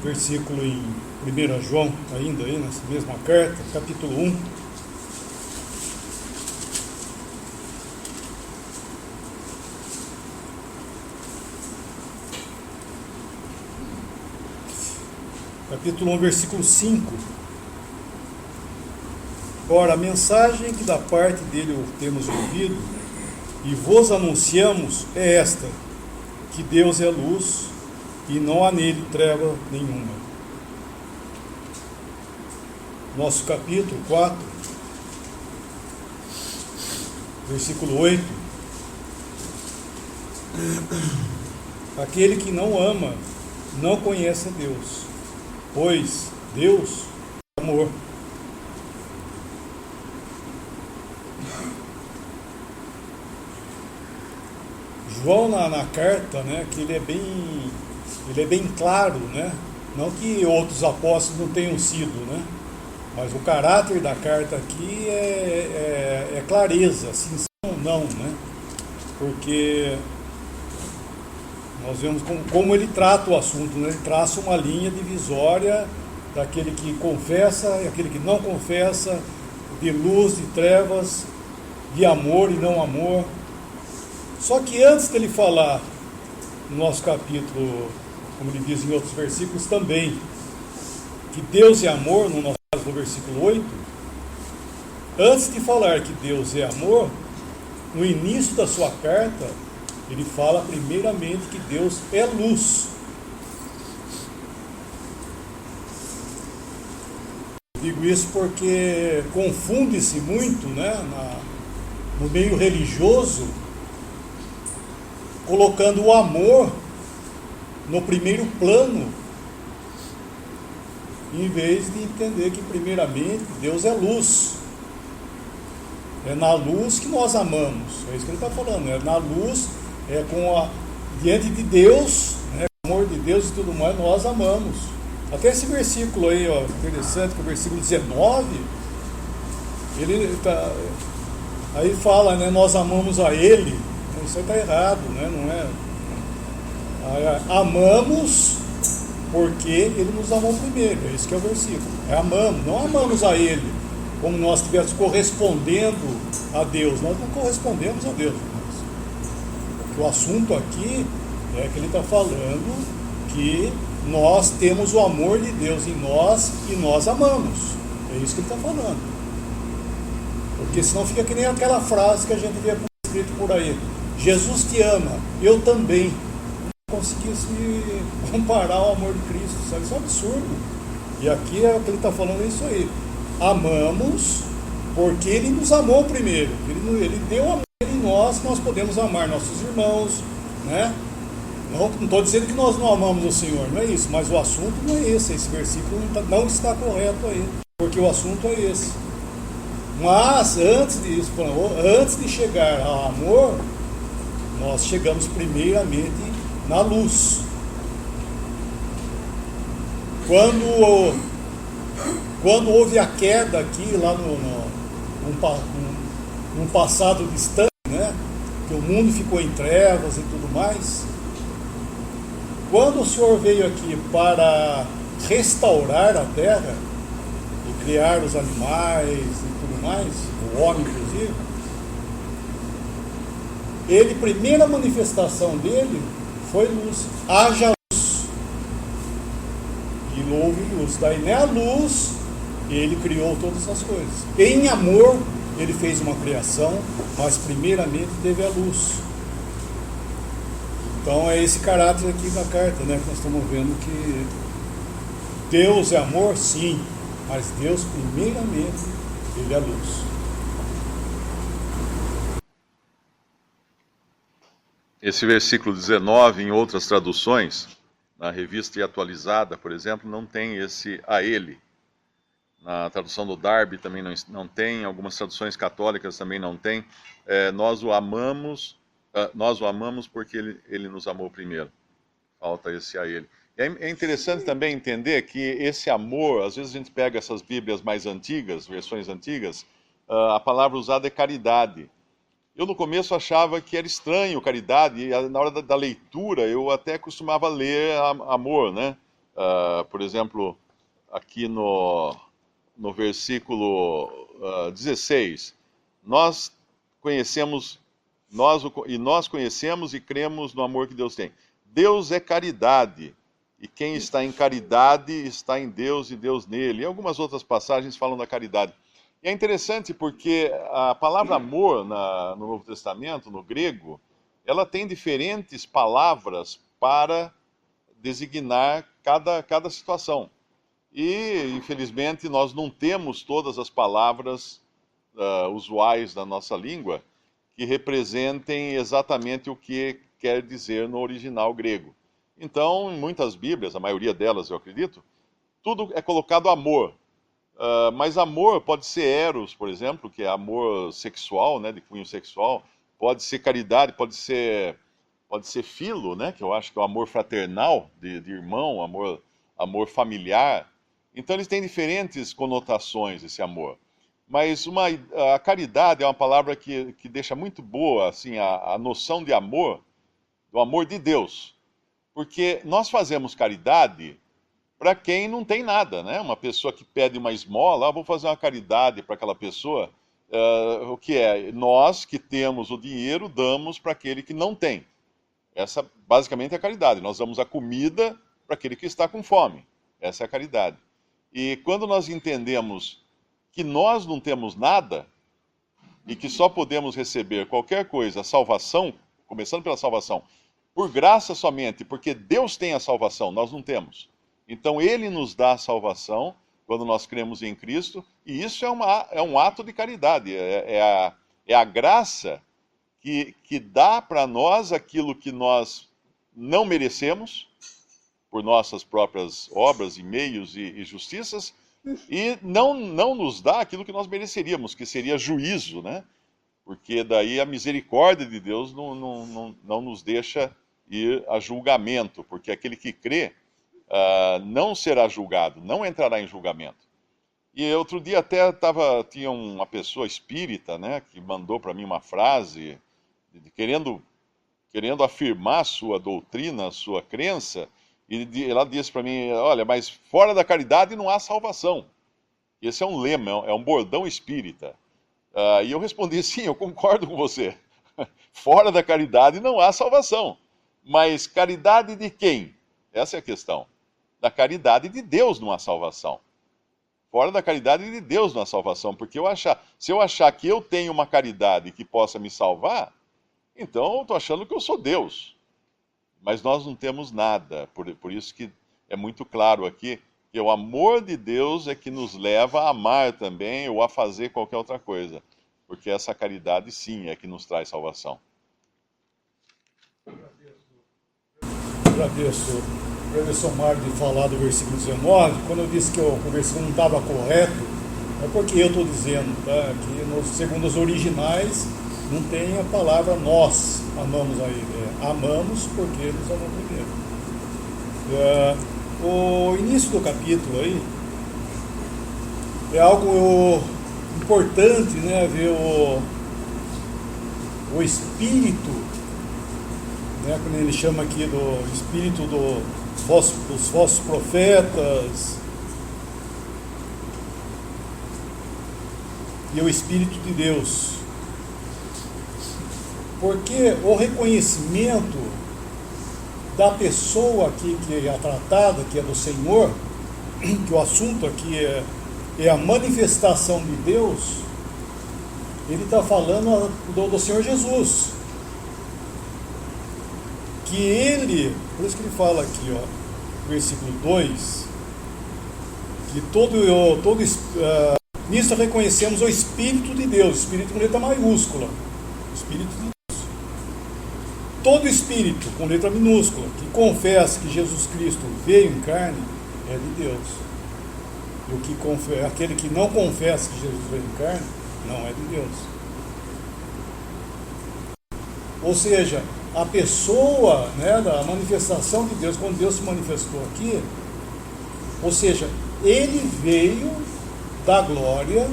versículo em 1 João, ainda aí nessa mesma carta, capítulo 1. Capítulo 1, versículo 5. Ora, a mensagem que da parte dele temos ouvido e vos anunciamos é esta, que Deus é luz e não há nele treva nenhuma. Nosso capítulo 4, versículo 8. Aquele que não ama não conhece a Deus, pois Deus é amor. João na carta, né, que ele é bem claro, né? Não que outros apóstolos não tenham sido, né? Mas o caráter da carta aqui é clareza, sim ou não, né? Porque nós vemos como ele trata o assunto, né? Ele traça uma linha divisória daquele que confessa e aquele que não confessa, de luz, de trevas, de amor e não amor. Só que antes dele falar, no nosso capítulo, como ele diz em outros versículos também, que Deus é amor, no nosso caso no versículo 8, antes de falar que Deus é amor, no início da sua carta, ele fala primeiramente que Deus é luz. Digo isso porque confunde-se muito, né, no meio religioso, colocando o amor no primeiro plano, em vez de entender que primeiramente Deus é luz. É na luz que nós amamos. É isso que ele está falando. É na luz, diante de Deus, né, o amor de Deus e tudo mais, nós amamos. Até esse versículo aí, ó, interessante, que é o versículo 19, aí fala, né, nós amamos a Ele. Isso aí está errado, né? Não é? Amamos porque Ele nos amou primeiro. É isso que é o versículo. Amamos, não amamos a Ele como nós estivéssemos correspondendo a Deus. Nós não correspondemos a Deus. Porque o assunto aqui é que ele está falando que nós temos o amor de Deus em nós e nós amamos. É isso que ele está falando. Porque senão fica que nem aquela frase que a gente vê escrito por aí: Jesus te ama, eu também. Não conseguisse comparar ao amor de Cristo. Isso é um absurdo. E aqui é o que ele está falando, é isso aí. Amamos porque Ele nos amou primeiro. Ele deu amor em nós podemos amar nossos irmãos, né? Não estou dizendo que nós não amamos o Senhor, não é isso. Mas o assunto não é esse. Esse versículo não está correto aí. Porque o assunto é esse. Mas antes disso, antes de chegar ao amor, nós chegamos primeiramente na luz. Quando houve a queda aqui, lá num passado distante, né, que o mundo ficou em trevas e tudo mais, quando o Senhor veio aqui para restaurar a terra e criar os animais e tudo mais, o homem inclusive, primeira manifestação dele foi luz. Haja luz. E houve luz. Daí, na luz, ele criou todas as coisas. Em amor, ele fez uma criação, mas primeiramente teve a luz. Então é esse caráter aqui da carta, né? Que nós estamos vendo que Deus é amor, sim, mas Deus primeiramente, Ele é luz. Esse versículo 19, em outras traduções, na Revista e Atualizada, por exemplo, não tem esse a Ele. Na tradução do Darby também não tem, algumas traduções católicas também não tem. Nós o amamos porque ele nos amou primeiro. Falta esse a Ele. É interessante também entender que esse amor, às vezes a gente pega essas Bíblias mais antigas, versões antigas, a palavra usada é caridade. Eu no começo achava que era estranho caridade, e na hora da leitura eu até costumava ler amor, né? por exemplo, aqui no versículo 16, nós conhecemos, nós conhecemos e cremos no amor que Deus tem. Deus é caridade, e quem está em caridade está em Deus e Deus nele. E algumas outras passagens falam da caridade. E é interessante porque a palavra amor no Novo Testamento, no grego, ela tem diferentes palavras para designar cada situação. E, infelizmente, nós não temos todas as palavras usuais da nossa língua que representem exatamente o que quer dizer no original grego. Então, em muitas Bíblias, a maioria delas eu acredito, tudo é colocado amor. Mas amor pode ser eros, por exemplo, que é amor sexual, né, de cunho sexual. Pode ser caridade, pode ser filo, né, que eu acho que é o amor fraternal, de irmão, amor familiar. Então eles têm diferentes conotações, esse amor. Mas a caridade é uma palavra que deixa muito boa assim, a noção de amor, do amor de Deus. Porque nós fazemos caridade para quem não tem nada, né? Uma pessoa que pede uma esmola, vou fazer uma caridade para aquela pessoa. O que é? Nós que temos o dinheiro damos para aquele que não tem. Essa basicamente é a caridade. Nós damos a comida para aquele que está com fome. Essa é a caridade. E quando nós entendemos que nós não temos nada e que só podemos receber qualquer coisa, a salvação, começando pela salvação, por graça somente, porque Deus tem a salvação, nós não temos. Então Ele nos dá a salvação quando nós cremos em Cristo, e isso é um ato de caridade, é a graça que dá para nós aquilo que nós não merecemos, por nossas próprias obras e meios e justiças, e não nos dá aquilo que nós mereceríamos, que seria juízo, né? Porque daí a misericórdia de Deus não nos deixa ir a julgamento, porque aquele que crê não será julgado, não entrará em julgamento. E outro dia até tinha uma pessoa espírita, né, que mandou para mim uma frase, querendo afirmar a sua doutrina, a sua crença, e ela disse para mim, olha, mas fora da caridade não há salvação. Esse é um lema, é um bordão espírita. E eu respondi, sim, eu concordo com você. Fora da caridade não há salvação. Mas caridade de quem? Essa é a questão. Da caridade de Deus não há salvação. Fora da caridade de Deus não há salvação. Porque se eu achar que eu tenho uma caridade que possa me salvar, então eu estou achando que eu sou Deus. Mas nós não temos nada. Por isso que é muito claro aqui que o amor de Deus é que nos leva a amar também ou a fazer qualquer outra coisa. Porque essa caridade, sim, é que nos traz salvação. Agradeço o professor Mário de falar do versículo 19. Quando eu disse que o versículo não estava correto, é porque eu estou dizendo, tá? Que segundo os originais não tem a palavra nós amamos a Ele. Amamos porque Ele nos amou primeiro. O início do capítulo aí é algo importante, né? Ver o espírito, né? Quando ele chama aqui do espírito dos vossos profetas e o Espírito de Deus. Porque o reconhecimento da pessoa aqui que é tratada, que é do Senhor, que o assunto aqui é a manifestação de Deus, ele está falando do Senhor Jesus. Que ele, por isso que ele fala aqui, versículo 2, que nisso reconhecemos o Espírito de Deus, Espírito com letra maiúscula, Espírito de Deus. Todo espírito, com letra minúscula, que confessa que Jesus Cristo veio em carne, é de Deus. E aquele que não confessa que Jesus veio em carne, não é de Deus. Ou seja, a pessoa, né, da manifestação de Deus, quando Deus se manifestou aqui, ou seja, Ele veio da glória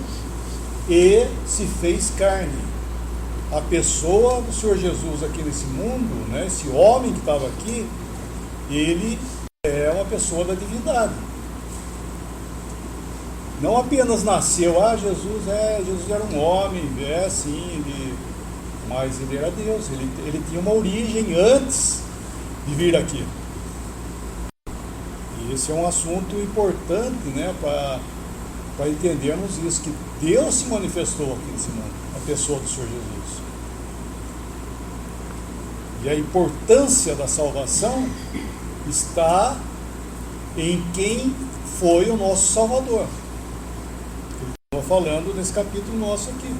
e se fez carne. A pessoa do Senhor Jesus aqui nesse mundo, né, esse homem que estava aqui, ele é uma pessoa da divindade. Não apenas nasceu, Jesus era um homem, sim, mas ele era Deus, ele tinha uma origem antes de vir aqui. E esse é um assunto importante, né, para entendermos isso, que Deus se manifestou aqui nesse mundo, a pessoa do Senhor Jesus. E a importância da salvação está em quem foi o nosso Salvador. Estou falando nesse capítulo nosso aqui.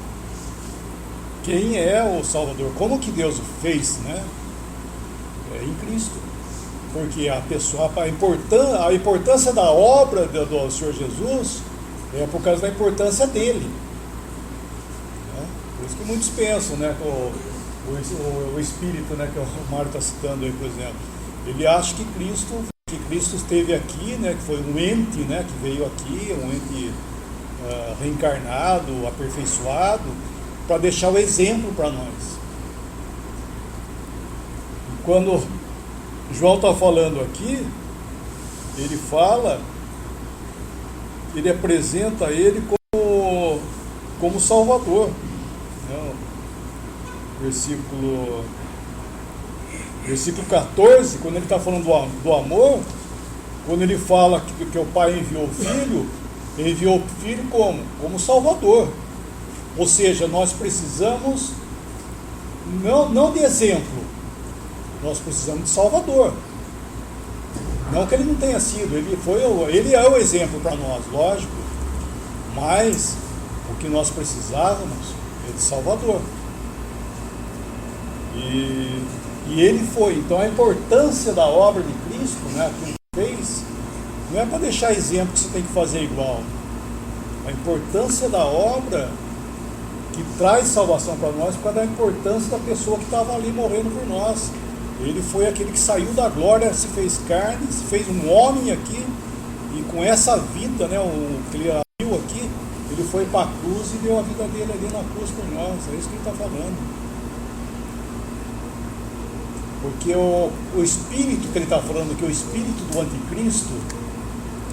Quem é o Salvador? Como que Deus o fez, né? É em Cristo. Porque a importância da obra do Senhor Jesus é por causa da importância dele. Né? Por isso que muitos pensam, né? O Espírito, né, que o Mário está citando aí, por exemplo, ele acha que Cristo esteve aqui, né, que foi um ente, né, que veio aqui, um ente reencarnado, aperfeiçoado, para deixar o exemplo para nós. E quando João está falando aqui, ele apresenta ele como Salvador. Né? Versículo 14, quando ele está falando do amor, quando ele fala que o Pai enviou o Filho como Salvador. Ou seja, nós precisamos não de exemplo, nós precisamos de Salvador. Não que ele não tenha sido, ele é o exemplo para nós, lógico, mas o que nós precisávamos é de Salvador. E ele foi. Então a importância da obra de Cristo, né, que ele fez, não é para deixar exemplo que você tem que fazer igual. A importância da obra que traz salvação para nós, por causa da importância da pessoa que estava ali morrendo por nós. Ele foi aquele que saiu da glória, se fez carne, se fez um homem aqui, e com essa vida, né, o que ele viu aqui, ele foi para a cruz e deu a vida dele ali na cruz por nós. É isso que ele está falando. Porque o espírito que ele está falando aqui, o espírito do anticristo,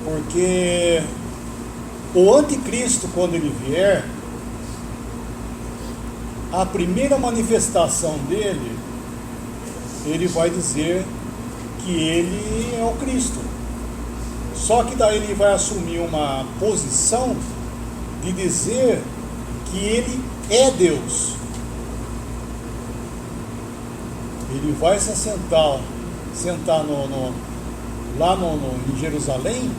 porque o anticristo, quando ele vier, a primeira manifestação dele, ele vai dizer que ele é o Cristo. Só que daí ele vai assumir uma posição de dizer que ele é Deus. Ele vai se sentar lá em Jerusalém,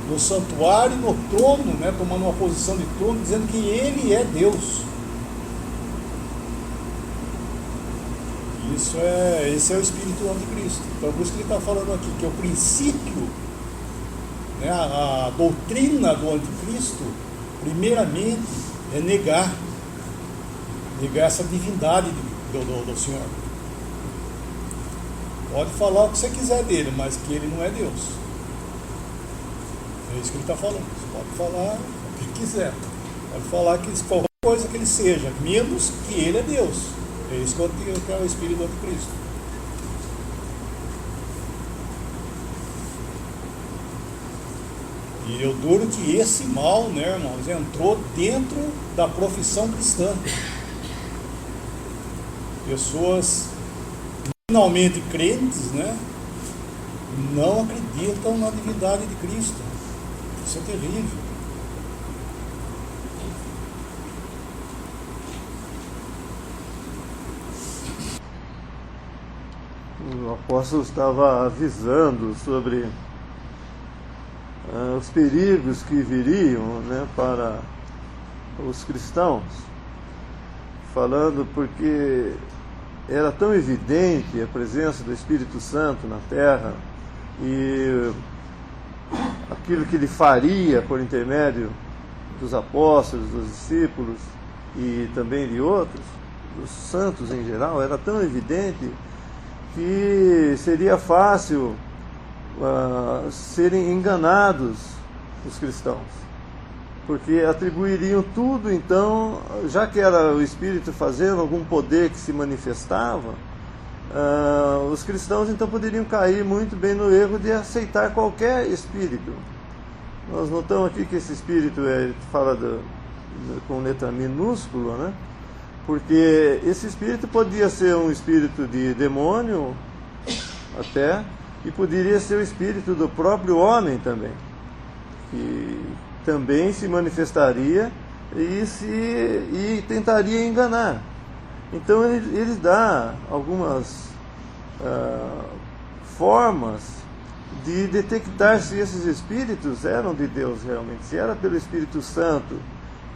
no santuário, no trono, né, tomando uma posição de trono, dizendo que ele é Deus. Esse é o espírito do anticristo. Então, por isso que ele está falando aqui, que o princípio, né, a doutrina do anticristo, primeiramente, é negar essa divindade do Senhor. Pode falar o que você quiser dele, mas que ele não é Deus. É isso que ele está falando. Você pode falar o que quiser. Pode falar que qualquer coisa que ele seja, menos que ele é Deus. É isso que é o espírito do anticristo. E eu duro que esse mal, né, irmãos, entrou dentro da profissão cristã. Pessoas finalmente crentes, né, não acreditam na divindade de Cristo. Isso é terrível. O apóstolo estava avisando sobre os perigos que viriam, né, para os cristãos, falando porque era tão evidente a presença do Espírito Santo na terra e aquilo que ele faria por intermédio dos apóstolos, dos discípulos e também de outros, dos santos em geral, era tão evidente que seria fácil serem enganados os cristãos, porque atribuiriam tudo, então, já que era o Espírito fazendo algum poder que se manifestava, os cristãos então poderiam cair muito bem no erro de aceitar qualquer espírito. Nós notamos aqui que esse espírito fala com letra minúscula, né? Porque esse espírito podia ser um espírito de demônio até, e poderia ser o espírito do próprio homem também, que também se manifestaria e tentaria enganar. Então ele dá algumas formas de detectar se esses espíritos eram de Deus realmente, se era pelo Espírito Santo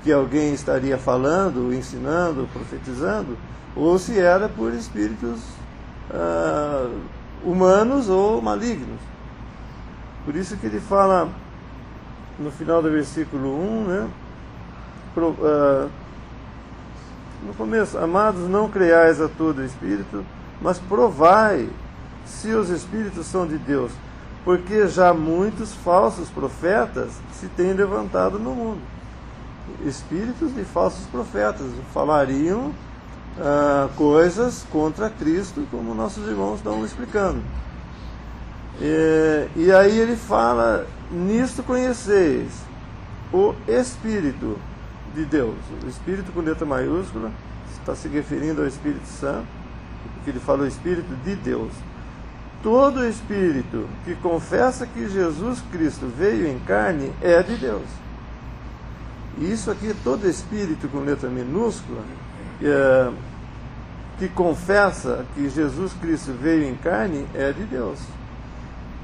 que alguém estaria falando, ensinando, profetizando, ou se era por espíritos humanos ou malignos. Por isso que ele fala no final do versículo 1, né? No começo: amados, não creiais a todo espírito, mas provai se os espíritos são de Deus, porque já muitos falsos profetas se têm levantado no mundo. Espíritos de falsos profetas falariam coisas contra Cristo, como nossos irmãos estão explicando. E aí ele fala: nisto conheceis o Espírito de Deus. O Espírito com letra maiúscula está se referindo ao Espírito Santo, porque ele fala o Espírito de Deus. Todo espírito que confessa que Jesus Cristo veio em carne é de Deus. E isso aqui, todo espírito com letra minúscula, que confessa que Jesus Cristo veio em carne, é de Deus.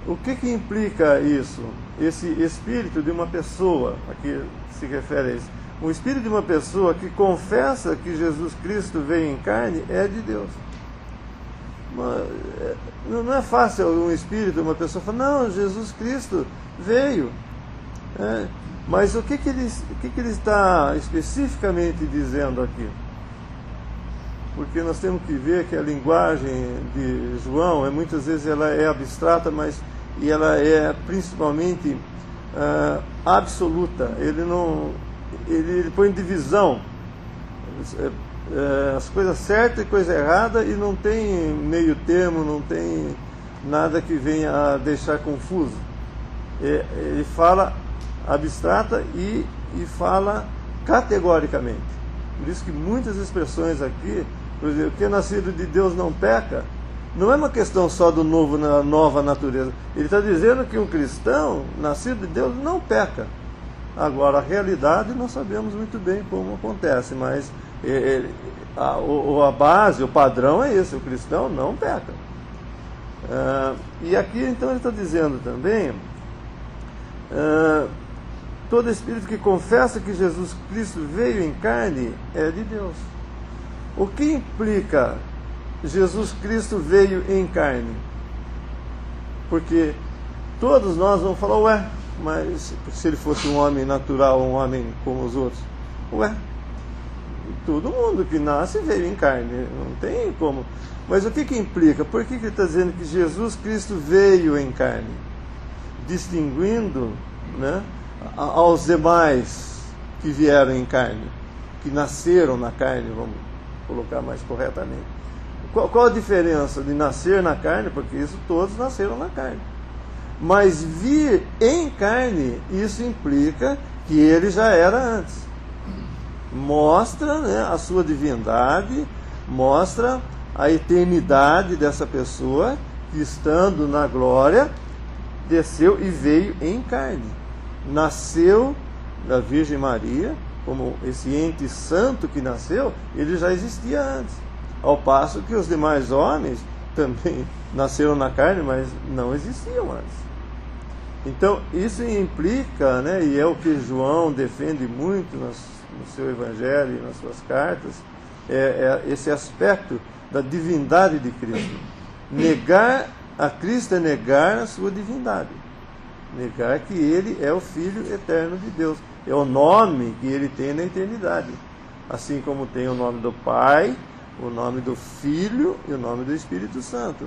O que implica isso? Esse espírito de uma pessoa, aqui se refere a isso, um espírito de uma pessoa que confessa que Jesus Cristo veio em carne, é de Deus. Não é fácil um espírito, uma pessoa falar: não, Jesus Cristo veio. Mas o que ele está especificamente dizendo aqui? Porque nós temos que ver que a linguagem de João, muitas vezes ela é abstrata, mas ela é principalmente absoluta. Ele põe divisão, as coisas certas e coisa errada, e não tem meio termo, não tem nada que venha a deixar confuso. Ele fala abstrata e fala categoricamente. Por isso que muitas expressões aqui, por exemplo, que é nascido de Deus não peca, não é uma questão só do nova natureza. Ele está dizendo que um cristão nascido de Deus não peca. Agora, a realidade nós sabemos muito bem como acontece, mas a base, o padrão é esse: o cristão não peca. E aqui então ele está dizendo também: todo espírito que confessa que Jesus Cristo veio em carne é de Deus. O que implica Jesus Cristo veio em carne? Porque todos nós vamos falar: ué, mas se ele fosse um homem natural, um homem como os outros, todo mundo que nasce veio em carne, não tem como. Mas o que implica? Por que ele está dizendo que Jesus Cristo veio em carne? Distinguindo, né, aos demais que vieram em carne, que nasceram na carne, vamos colocar mais corretamente. Qual a diferença de nascer na carne? Porque isso todos nasceram na carne. Mas vir em carne, isso implica que ele já era antes. Mostra, né, a sua divindade, mostra a eternidade dessa pessoa que, estando na glória, desceu e veio em carne. Nasceu da Virgem Maria, como esse ente santo que nasceu, ele já existia antes. Ao passo que os demais homens também nasceram na carne, mas não existiam antes. Então, isso implica, né, e é o que João defende muito no seu evangelho e nas suas cartas, esse aspecto da divindade de Cristo. Negar a Cristo é negar a sua divindade. Negar que ele é o Filho eterno de Deus. É o nome que ele tem na eternidade. Assim como tem o nome do Pai, o nome do Filho e o nome do Espírito Santo.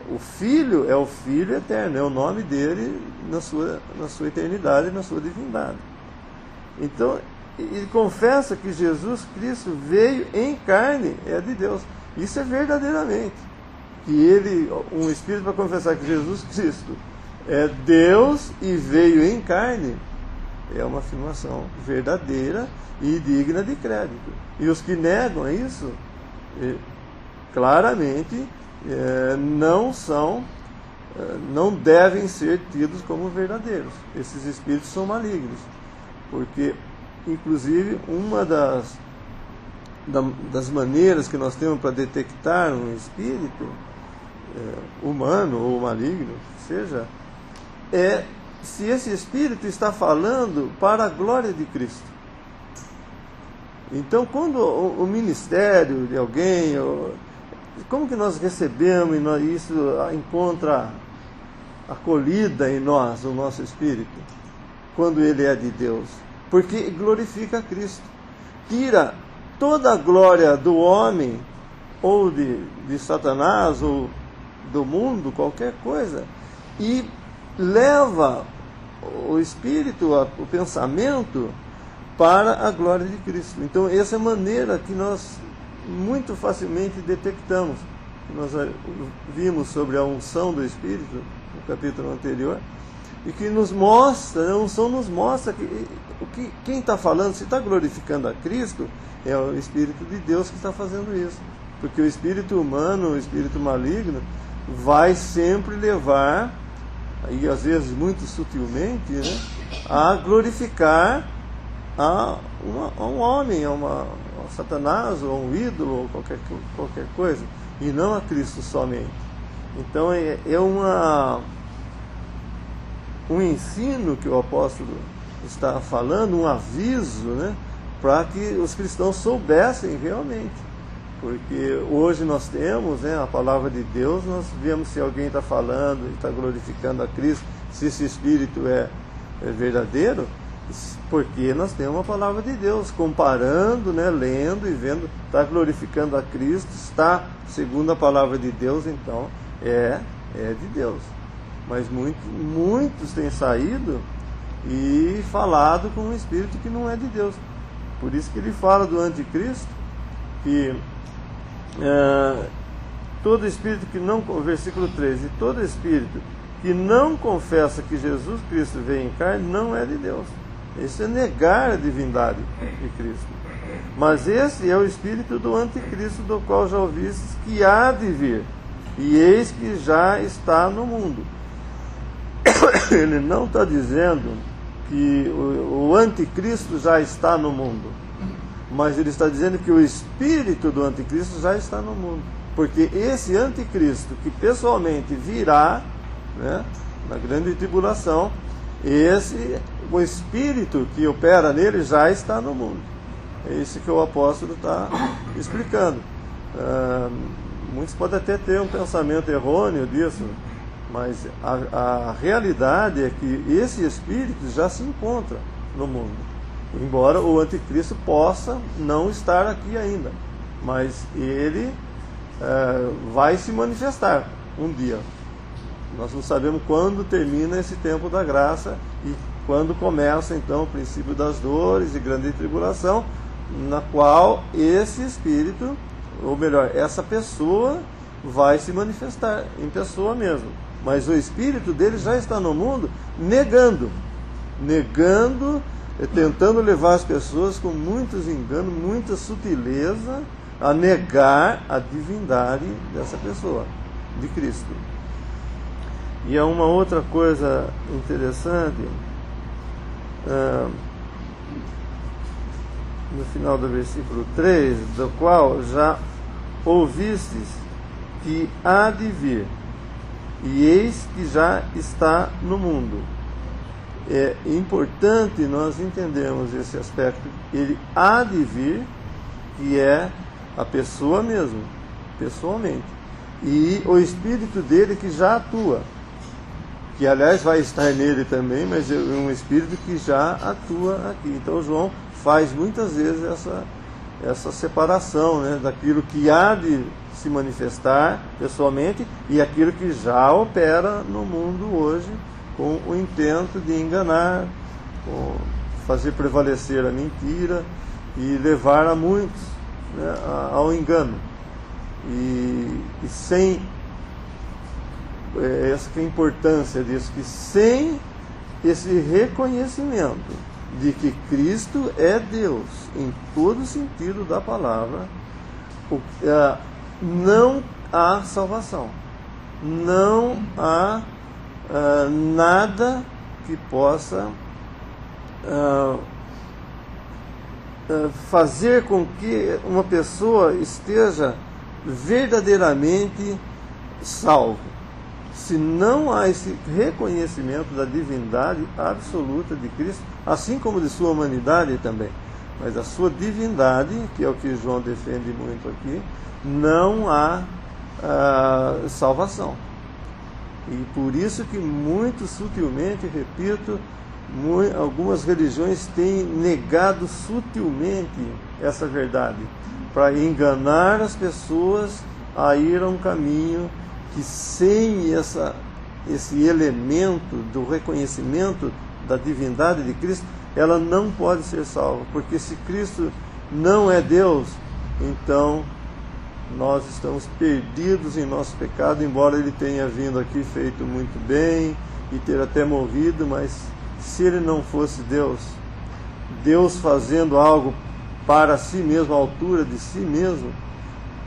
O Filho é o Filho eterno, é o nome dele na sua eternidade, na sua divindade. Então, ele confessa que Jesus Cristo veio em carne, é de Deus. Isso é verdadeiramente. Que um Espírito para confessar que Jesus Cristo é Deus e veio em carne, é uma afirmação verdadeira e digna de crédito. E os que negam isso, claramente, não devem ser tidos como verdadeiros. Esses espíritos são malignos, porque, inclusive, uma das maneiras que nós temos para detectar um espírito humano ou maligno, seja, é se esse espírito está falando para a glória de Cristo. Então, quando o ministério de alguém, como que nós recebemos e isso encontra acolhida em nós, o nosso espírito, quando ele é de Deus? Porque glorifica Cristo, tira toda a glória do homem, ou de Satanás, ou do mundo, qualquer coisa, e leva o espírito, o pensamento, para a glória de Cristo. Então, essa é a maneira que nós muito facilmente detectamos. Nós vimos sobre a unção do Espírito no capítulo anterior, e que nos mostra, a unção nos mostra que quem está falando, se está glorificando a Cristo, é o Espírito de Deus que está fazendo isso. Porque o espírito humano, o espírito maligno, vai sempre levar, e às vezes muito sutilmente, né, a glorificar a um homem, a Satanás, ou a um ídolo, ou qualquer coisa, e não a Cristo somente. Então é um ensino que o apóstolo está falando, um aviso, né, para que os cristãos soubessem realmente. Porque hoje nós temos, né, a palavra de Deus, nós vemos se alguém está falando e está glorificando a Cristo, se esse Espírito é verdadeiro, porque nós temos a palavra de Deus, comparando, né, lendo e vendo, está glorificando a Cristo, está segundo a palavra de Deus, então é de Deus. Mas muitos têm saído e falado com um Espírito que não é de Deus. Por isso que ele fala do anticristo, que todo espírito que não, versículo 13, todo espírito que não confessa que Jesus Cristo veio em carne não é de Deus. Isso é negar a divindade de Cristo. Mas esse é o espírito do anticristo, do qual já ouvistes que há de vir, e eis que já está no mundo. Ele não está dizendo que o anticristo já está no mundo, mas ele está dizendo que o espírito do anticristo já está no mundo. Porque esse anticristo que pessoalmente virá, né, na grande tribulação, o espírito que opera nele já está no mundo. É isso que o apóstolo está explicando. Muitos podem até ter um pensamento errôneo disso, mas a realidade é que esse espírito já se encontra no mundo. Embora o anticristo possa não estar aqui ainda, mas ele vai se manifestar um dia. Nós não sabemos quando termina esse tempo da graça e quando começa então o princípio das dores e grande tribulação, na qual esse espírito, ou melhor, essa pessoa vai se manifestar em pessoa mesmo. Mas o espírito dele já está no mundo negando, tentando levar as pessoas com muitos enganos, muita sutileza, a negar a divindade dessa pessoa, de Cristo. E há uma outra coisa interessante, no final do versículo 3, do qual já ouvistes que há de vir, e eis que já está no mundo. É importante nós entendermos esse aspecto. Ele há de vir, que é a pessoa mesmo, pessoalmente, e o espírito dele que já atua, que aliás vai estar nele também, mas é um espírito que já atua aqui. Então João faz muitas vezes essa separação, né, daquilo que há de se manifestar pessoalmente e aquilo que já opera no mundo hoje, com o intento de enganar, fazer prevalecer a mentira e levar a muitos, né, ao engano. E sem essa que é a importância disso, que sem esse reconhecimento de que Cristo é Deus, em todo o sentido da palavra, não há salvação. Não há nada que possa fazer com que uma pessoa esteja verdadeiramente salvo. Se não há esse reconhecimento da divindade absoluta de Cristo, assim como de sua humanidade também, mas a sua divindade, que é o que João defende muito aqui, não há salvação. E por isso que muito sutilmente, repito, algumas religiões têm negado sutilmente essa verdade, para enganar as pessoas a ir a um caminho que sem esse elemento do reconhecimento da divindade de Cristo, ela não pode ser salva, porque se Cristo não é Deus, então nós estamos perdidos em nosso pecado, embora Ele tenha vindo aqui feito muito bem e ter até morrido, mas se Ele não fosse Deus, Deus fazendo algo para si mesmo, à altura de si mesmo,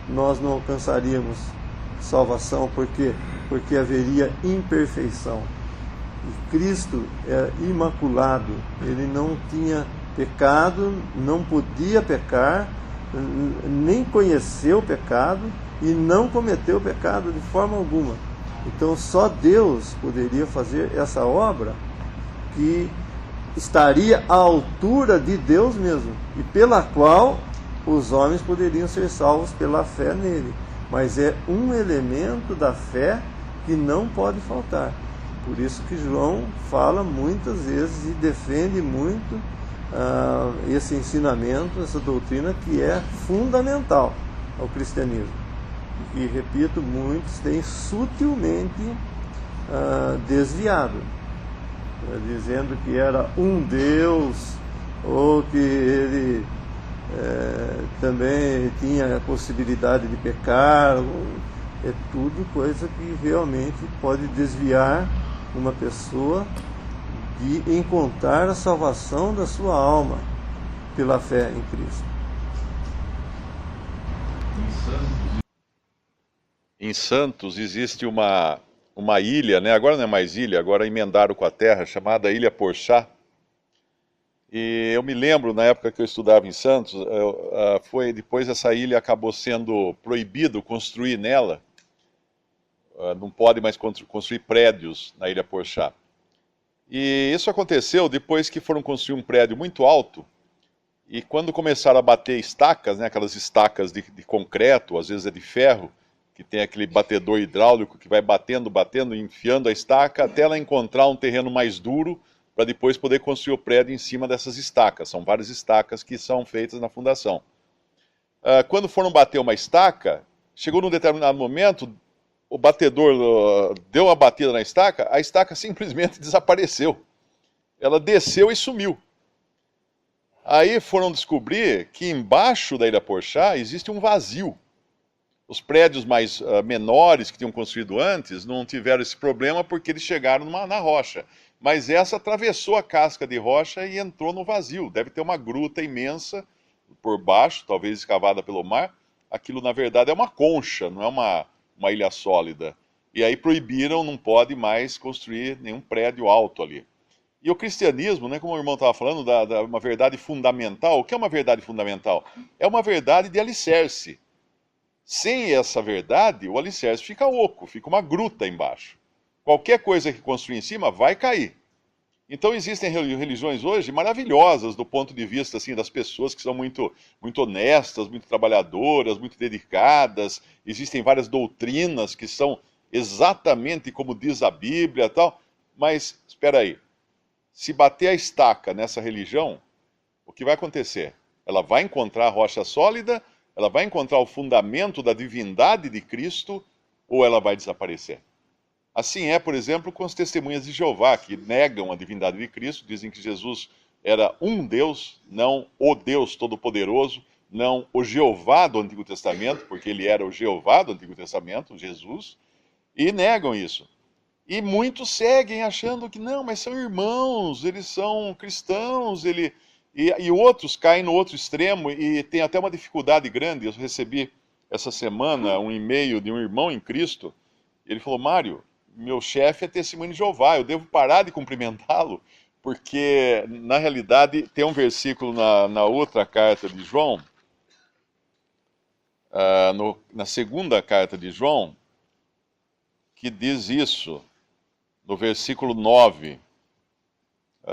nós não alcançaríamos salvação. Por quê? Porque haveria imperfeição. E Cristo é imaculado, Ele não tinha pecado, não podia pecar, nem conheceu o pecado e não cometeu pecado de forma alguma. Então só Deus poderia fazer essa obra que estaria à altura de Deus mesmo, e pela qual os homens poderiam ser salvos pela fé nele. Mas é um elemento da fé que não pode faltar. Por isso que João fala muitas vezes e defende muito esse ensinamento, essa doutrina que é fundamental ao cristianismo. E, repito, muitos têm sutilmente desviado, dizendo que era um Deus, ou que ele também tinha a possibilidade de pecar. É tudo coisa que realmente pode desviar uma pessoa de encontrar a salvação da sua alma pela fé em Cristo. Em Santos existe uma ilha, né? Agora não é mais ilha, agora emendaram com a terra, chamada Ilha Porchá. E eu me lembro, na época que eu estudava em Santos, depois essa ilha acabou sendo proibido construir nela. Não pode mais construir prédios na Ilha Porchá. E isso aconteceu depois que foram construir um prédio muito alto, e quando começaram a bater estacas, né, aquelas estacas de concreto, às vezes é de ferro, que tem aquele batedor hidráulico que vai batendo, enfiando a estaca até ela encontrar um terreno mais duro para depois poder construir o prédio em cima dessas estacas. São várias estacas que são feitas na fundação. Quando foram bater uma estaca, chegou num determinado momento, o batedor deu uma batida na estaca, a estaca simplesmente desapareceu. Ela desceu e sumiu. Aí foram descobrir que embaixo da Ilha Porchá existe um vazio. Os prédios mais menores que tinham construído antes não tiveram esse problema porque eles chegaram na rocha. Mas essa atravessou a casca de rocha e entrou no vazio. Deve ter uma gruta imensa por baixo, talvez escavada pelo mar. Aquilo, na verdade, é uma concha, não é uma ilha sólida. E aí proibiram, não pode mais construir nenhum prédio alto ali. E o cristianismo, né, como o irmão estava falando, da uma verdade fundamental. O que é uma verdade fundamental? É uma verdade de alicerce. Sem essa verdade, o alicerce fica oco, fica uma gruta embaixo. Qualquer coisa que construir em cima vai cair. Então existem religiões hoje maravilhosas do ponto de vista assim, das pessoas que são muito, muito honestas, muito trabalhadoras, muito dedicadas. Existem várias doutrinas que são exatamente como diz a Bíblia e tal. Mas, espera aí, se bater a estaca nessa religião, o que vai acontecer? Ela vai encontrar a rocha sólida, ela vai encontrar o fundamento da divindade de Cristo, ou ela vai desaparecer? Assim é, por exemplo, com as testemunhas de Jeová, que negam a divindade de Cristo, dizem que Jesus era um Deus, não o Deus Todo-Poderoso, não o Jeová do Antigo Testamento, porque ele era o Jeová do Antigo Testamento, Jesus, e negam isso. E muitos seguem achando que não, mas são irmãos, eles são cristãos, e outros caem no outro extremo e tem até uma dificuldade grande. Eu recebi essa semana um e-mail de um irmão em Cristo. Ele falou: Mário, meu chefe é testemunho de Jeová, eu devo parar de cumprimentá-lo, porque na realidade tem um versículo na outra carta de João, na segunda carta de João, que diz isso, no versículo 9.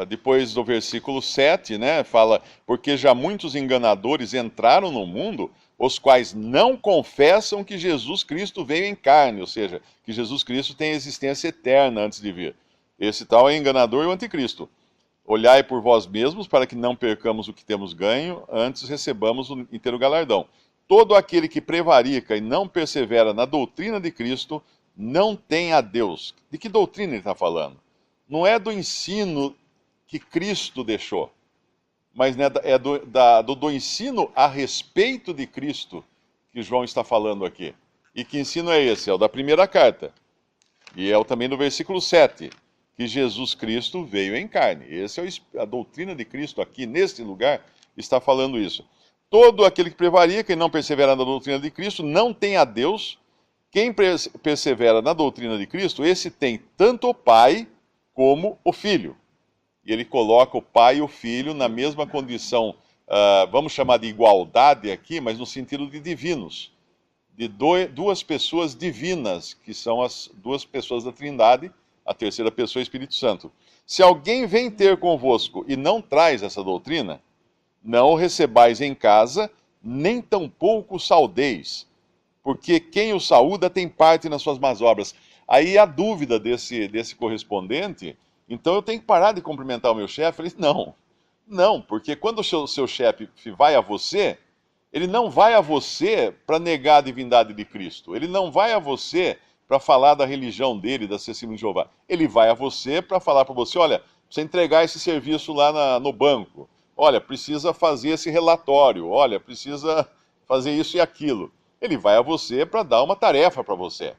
Depois do versículo 7, né, fala: porque já muitos enganadores entraram no mundo, os quais não confessam que Jesus Cristo veio em carne, ou seja, que Jesus Cristo tem existência eterna antes de vir. Esse tal é enganador e o anticristo. Olhai por vós mesmos, para que não percamos o que temos ganho, antes recebamos o inteiro galardão. Todo aquele que prevarica e não persevera na doutrina de Cristo, não tem a Deus. De que doutrina ele está falando? Não é do ensino que Cristo deixou, mas né, é do ensino a respeito de Cristo que João está falando aqui. E que ensino é esse? É o da primeira carta. E é o também do versículo 7, que Jesus Cristo veio em carne. Essa é a doutrina de Cristo aqui, neste lugar, está falando isso. Todo aquele que prevarica e não persevera na doutrina de Cristo não tem a Deus. Quem persevera na doutrina de Cristo, esse tem tanto o Pai como o Filho. E ele coloca o Pai e o Filho na mesma condição, vamos chamar de igualdade aqui, mas no sentido de divinos. De duas pessoas divinas, que são as duas pessoas da Trindade, a terceira pessoa é o Espírito Santo. Se alguém vem ter convosco e não traz essa doutrina, não o recebais em casa, nem tampouco o saudeis, porque quem o saúda tem parte nas suas más obras. Aí a dúvida desse correspondente: então eu tenho que parar de cumprimentar o meu chefe? Ele disse: não, porque quando o seu chefe vai a você, ele não vai a você para negar a divindade de Cristo, ele não vai a você para falar da religião dele, da testemunha de Jeová. Ele vai a você para falar para você: olha, precisa entregar esse serviço lá no banco, olha, precisa fazer esse relatório, olha, precisa fazer isso e aquilo. Ele vai a você para dar uma tarefa para você.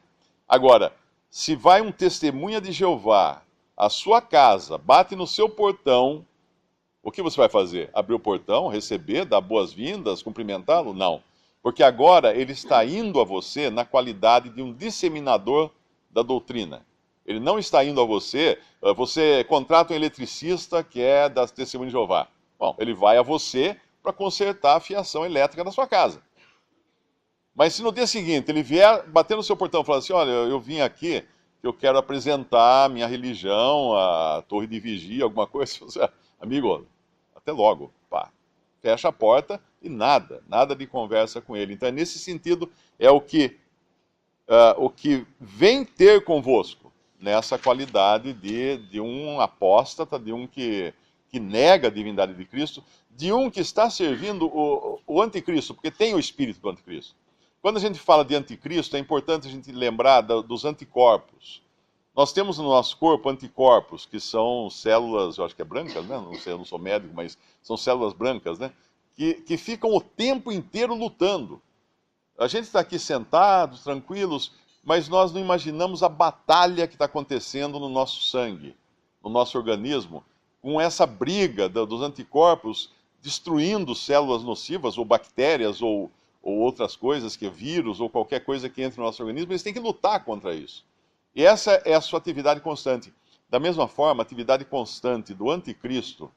Agora, se vai um testemunha de Jeová à sua casa, bate no seu portão, o que você vai fazer? Abrir o portão, receber, dar boas-vindas, cumprimentá-lo? Não. Porque agora ele está indo a você na qualidade de um disseminador da doutrina. Ele não está indo a você contrata um eletricista que é da testemunha de Jeová. Bom, ele vai a você para consertar a fiação elétrica da sua casa. Mas se no dia seguinte ele vier bater no seu portão e falar assim: olha, eu vim aqui, eu quero apresentar a minha religião, a torre de vigia, alguma coisa, você, amigo, até logo, pá. Fecha a porta e nada de conversa com ele. Então, nesse sentido, é o que vem ter convosco, nessa qualidade de um apóstata, de um que nega a divindade de Cristo, de um que está servindo o anticristo, porque tem o espírito do anticristo. Quando a gente fala de anticristo, é importante a gente lembrar dos anticorpos. Nós temos no nosso corpo anticorpos, que são células, eu acho que é brancas, né? Não sei, eu não sou médico, mas são células brancas, né? Que ficam o tempo inteiro lutando. A gente está aqui sentados, tranquilos, mas nós não imaginamos a batalha que está acontecendo no nosso sangue, no nosso organismo, com essa briga dos anticorpos destruindo células nocivas, ou bactérias, ou outras coisas, que é vírus, ou qualquer coisa que entre no nosso organismo. Eles têm que lutar contra isso. E essa é a sua atividade constante. Da mesma forma, a atividade constante do anticristo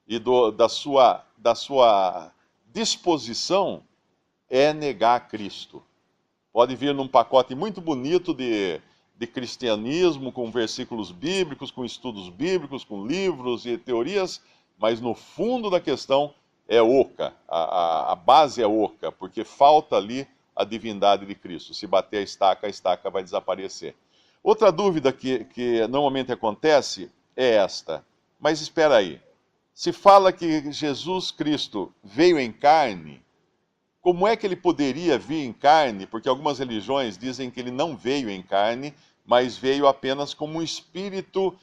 e da sua disposição é negar Cristo. Pode vir num pacote muito bonito de cristianismo, com versículos bíblicos, com estudos bíblicos, com livros e teorias, mas no fundo da questão é oca. A base é oca, porque falta ali a divindade de Cristo. Se bater a estaca vai desaparecer. Outra dúvida que normalmente acontece é esta: mas espera aí, se fala que Jesus Cristo veio em carne, como é que ele poderia vir em carne? Porque algumas religiões dizem que ele não veio em carne, mas veio apenas como um espírito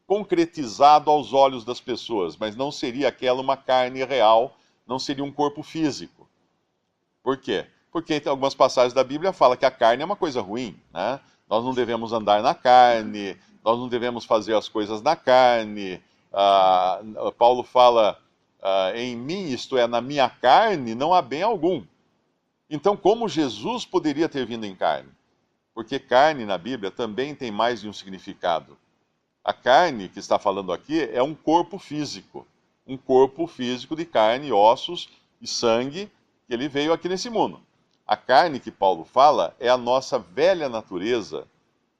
concretizado aos olhos das pessoas, mas não seria aquela uma carne real, não seria um corpo físico. Por quê? Porque tem algumas passagens da Bíblia que falam que a carne é uma coisa ruim, né? Nós não devemos andar na carne, nós não devemos fazer as coisas na carne. Paulo fala, em mim, isto é, na minha carne, não há bem algum. Então, como Jesus poderia ter vindo em carne? Porque carne na Bíblia também tem mais de um significado. A carne que está falando aqui é um corpo físico de carne, ossos e sangue, que ele veio aqui nesse mundo. A carne que Paulo fala é a nossa velha natureza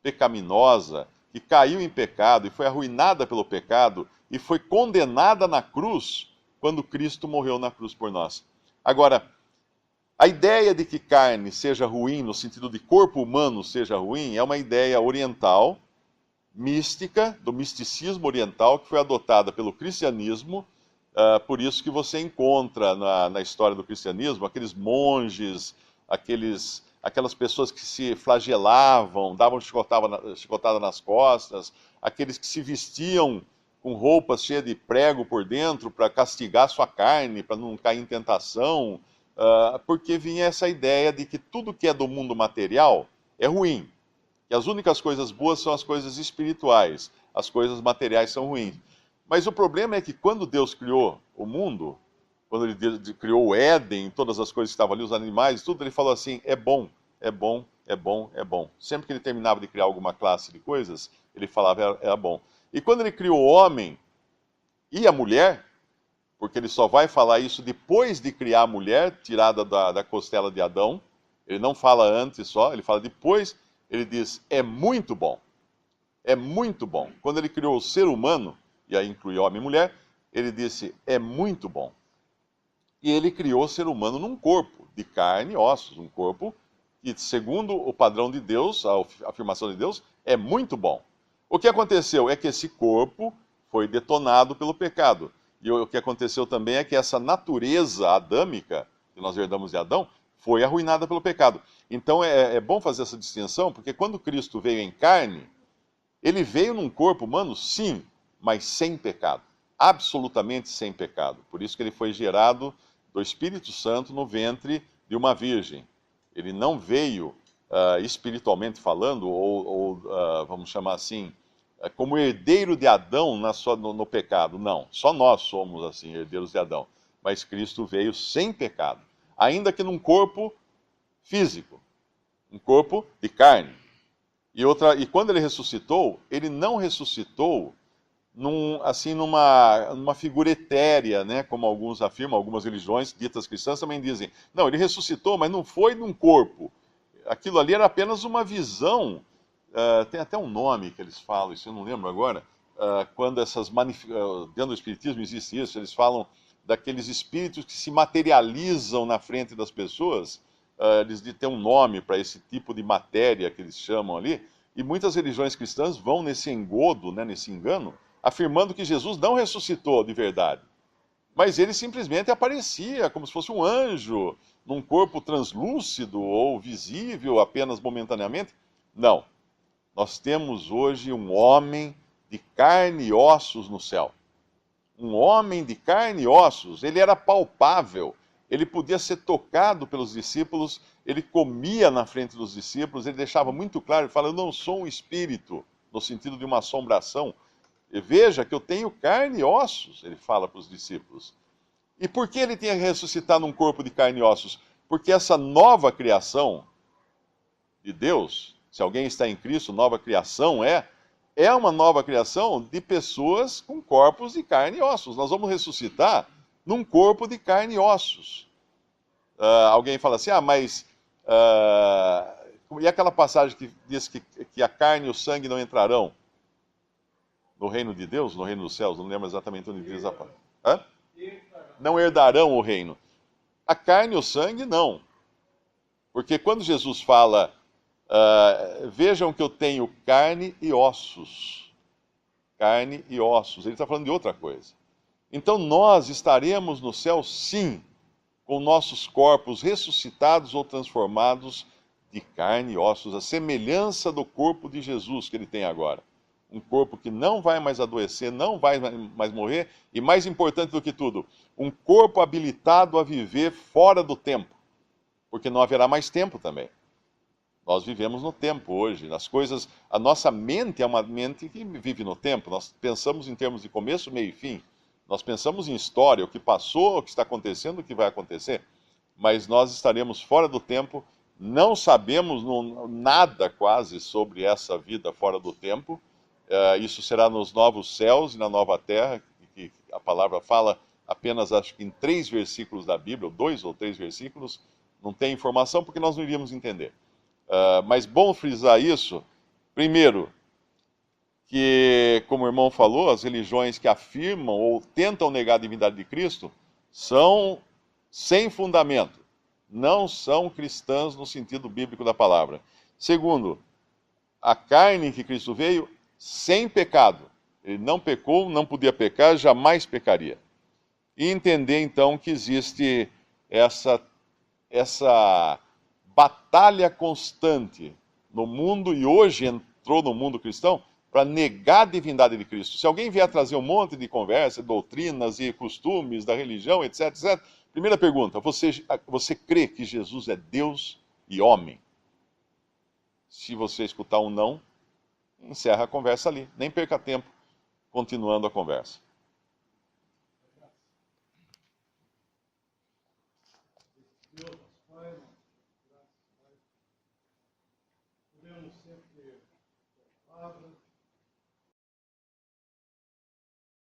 pecaminosa, que caiu em pecado e foi arruinada pelo pecado e foi condenada na cruz quando Cristo morreu na cruz por nós. Agora, a ideia de que carne seja ruim, no sentido de corpo humano seja ruim, é uma ideia oriental, mística, do misticismo oriental, que foi adotada pelo cristianismo. Por isso que você encontra na história do cristianismo aqueles monges, aquelas pessoas que se flagelavam, davam chicotada nas costas, aqueles que se vestiam com roupas cheias de prego por dentro para castigar sua carne, para não cair em tentação, porque vinha essa ideia de que tudo que é do mundo material é ruim, que as únicas coisas boas são as coisas espirituais, as coisas materiais são ruins. Mas o problema é que quando Deus criou o mundo, quando ele criou o Éden, todas as coisas que estavam ali, os animais, tudo, ele falou assim, é bom, é bom, é bom, é bom. Sempre que ele terminava de criar alguma classe de coisas, ele falava, era bom. E quando ele criou o homem e a mulher, porque ele só vai falar isso depois de criar a mulher, tirada da costela de Adão, ele não fala antes só, ele fala depois, ele diz, é muito bom. É muito bom. Quando ele criou o ser humano, e aí inclui homem e mulher, ele disse, é muito bom. E ele criou o ser humano num corpo de carne e ossos, um corpo que, segundo o padrão de Deus, a afirmação de Deus, é muito bom. O que aconteceu é que esse corpo foi detonado pelo pecado. E o que aconteceu também é que essa natureza adâmica, que nós herdamos de Adão, foi arruinada pelo pecado. Então é bom fazer essa distinção, porque quando Cristo veio em carne, ele veio num corpo humano, sim, mas sem pecado. Absolutamente sem pecado. Por isso que ele foi gerado do Espírito Santo no ventre de uma virgem. Ele não veio, espiritualmente falando, ou vamos chamar assim, como herdeiro de Adão no pecado. Não, só nós somos assim, herdeiros de Adão. Mas Cristo veio sem pecado, ainda que num corpo físico, um corpo de carne. E quando ele ressuscitou, ele não ressuscitou numa figura etérea, né, como alguns afirmam, algumas religiões ditas cristãs também dizem. Não, ele ressuscitou, mas não foi num corpo. Aquilo ali era apenas uma visão. Tem até um nome que eles falam, isso eu não lembro agora, quando dentro do Espiritismo existe isso, eles falam daqueles espíritos que se materializam na frente das pessoas. Eles têm um nome para esse tipo de matéria que eles chamam ali, e muitas religiões cristãs vão nesse engodo, né, nesse engano, afirmando que Jesus não ressuscitou de verdade. Mas ele simplesmente aparecia como se fosse um anjo, num corpo translúcido ou visível apenas momentaneamente. Não. Nós temos hoje um homem de carne e ossos no céu. Um homem de carne e ossos. Ele era palpável. Ele podia ser tocado pelos discípulos. Ele comia na frente dos discípulos. Ele deixava muito claro, ele fala, eu não sou um espírito, no sentido de uma assombração. Veja que eu tenho carne e ossos, ele fala para os discípulos. E por que ele tinha que ressuscitar num corpo de carne e ossos? Porque essa nova criação de Deus, se alguém está em Cristo, nova criação é uma nova criação de pessoas com corpos de carne e ossos. Nós vamos ressuscitar num corpo de carne e ossos. Alguém fala assim, mas... e aquela passagem que diz que a carne e o sangue não entrarão no reino de Deus, no reino dos céus? Não lembro exatamente onde diz a palavra. Não herdarão o reino. A carne e o sangue, não. Porque quando Jesus fala, vejam que eu tenho carne e ossos. Carne e ossos. Ele está falando de outra coisa. Então nós estaremos no céu, sim, com nossos corpos ressuscitados ou transformados de carne e ossos, a semelhança do corpo de Jesus que ele tem agora. um corpo que não vai mais adoecer, não vai mais morrer, e mais importante do que tudo, um corpo habilitado a viver fora do tempo, porque não haverá mais tempo também. Nós vivemos no tempo hoje, nas coisas. A nossa mente é uma mente que vive no tempo. Nós pensamos em termos de começo, meio e fim. Nós pensamos em história, o que passou, o que está acontecendo, o que vai acontecer. Mas nós estaremos fora do tempo, não sabemos nada quase sobre essa vida fora do tempo. Isso será nos novos céus e na nova terra, que a palavra fala apenas, acho que em 3 versículos da Bíblia, ou 2 ou 3 versículos. Não tem informação porque nós não iríamos entender. Mas bom frisar isso, primeiro, que, como o irmão falou, as religiões que afirmam ou tentam negar a divindade de Cristo são sem fundamento, não são cristãs no sentido bíblico da palavra. Segundo, a carne que Cristo veio sem pecado, ele não pecou, não podia pecar, jamais pecaria. E entender então que existe essa batalha constante no mundo, e hoje entrou no mundo cristão, para negar a divindade de Cristo. Se alguém vier trazer um monte de conversa, doutrinas e costumes da religião, etc, etc. Primeira pergunta, você crê que Jesus é Deus e homem? Se você escutar um não, encerra a conversa ali. Nem perca tempo continuando a conversa. Deus, Pai, graças a Deus. Podemos sempre ter palavras.